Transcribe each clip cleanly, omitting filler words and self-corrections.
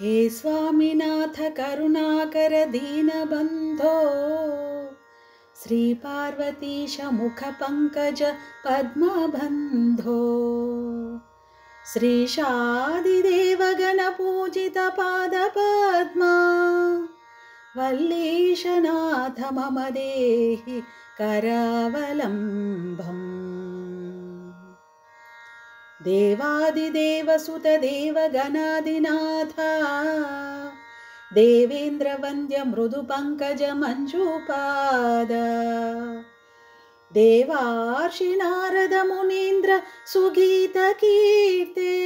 हे स्वामिनाथ करुणाकर दीनबन्धो श्रीपार्वतीश मुखपङ्कज पद्मबन्धो श्रीशादिदेवगणपूजितपादपद्मा वल्लीशनाथ मम देहि करावलम्बम् देवादिदेवसुत देवगणादिनाथ देवेन्द्रवन्द्य मृदुपङ्कज मञ्जुपाद देवार्षि नारद मुनीन्द्र सुगीतकीर्ते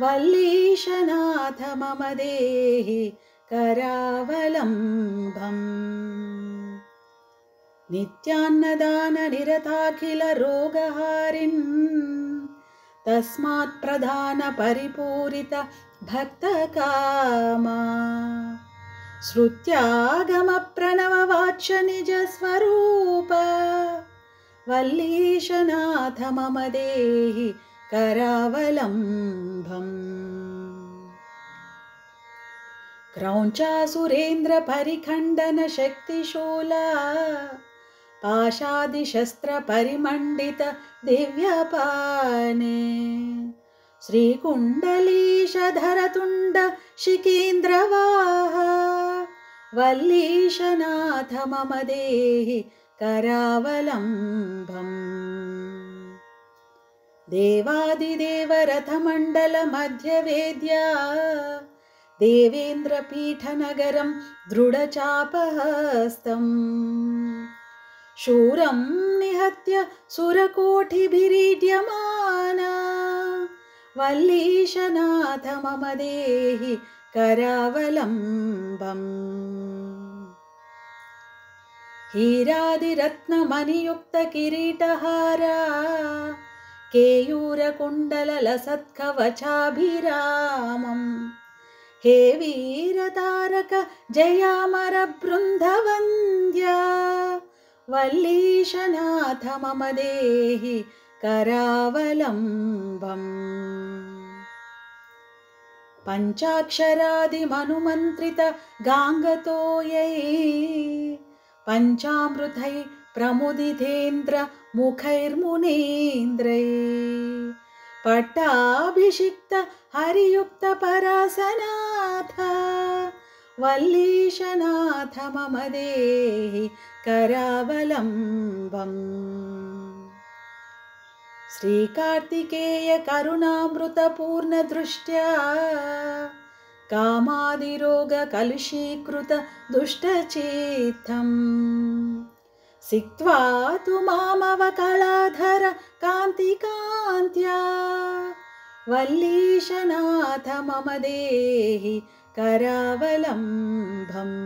वल्लीशनाथ मम देहि करावलम्बम् नित्यान्नदान निरताखिल रोगहारिन् तस्मात् प्रधान परिपूरित भक्तकामा श्रुत्यागम प्रणव वाच्य निज स्वरूप वल्लीशनाथ मम देहि करावलम्बम् क्रौञ्चासुरेन्द्र परिखण्डन शक्तिशूला पाशादिशस्त्र परिमण्डित दिव्यपाने श्रीकुण्डलीशधरतुण्ड शिकीन्द्रवाहा वल्लीशनाथ मम देहि करावलम्बम् देवादिदेव रथमण्डल मध्यवेद्या देवेन्द्रपीठनगरं दृढचापहस्तम् शूरं निहत्य सुरकोटिभिरीड्यमाना वल्लीशनाथ मम देहि करावलम्बम् हीरादिरत्नमणियुक्त किरीटहारा केयूरकुण्डललसत्कवचाभिरामम् हे वीरतारक जयामर बृन्दवन्द्या वल्लीशनाथ मम देहि करावलम्बम् पञ्चाक्षरादिमनुमन्त्रित गाङ्गतोयै पञ्चामृतै प्रमुदितेन्द्र मुखैर्मुनीन्द्रै पट्टाभिषिक्त हरियुक्त परासनाथ वल्लीशनाथ मम देहि करावलम्बम् श्रीकार्तिकेय करुणामृतपूर्ण दृष्ट्या कामादिरोग कलुषीकृत दुष्टचित्तम् सिक्त्वा तु मामवकलाधर कान्तिकान्त्या वल्लीशनाथ मम देहि करावलम्बम्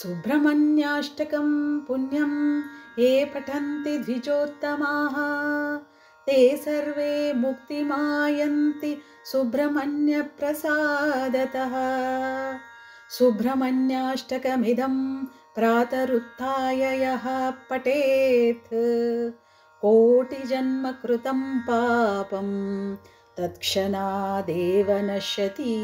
सुब्रह्मण्याष्टकं पुण्यं ये पठन्ति द्विजोत्तमाः ते सर्वे मुक्तिमायन्ति सुब्रह्मण्यप्रसादतः सुब्रह्मण्याष्टकमिदं प्रातरुत्थाय यः पठेत् कोटिजन्म कृतं पापं तत्क्षणादेव नश्यति।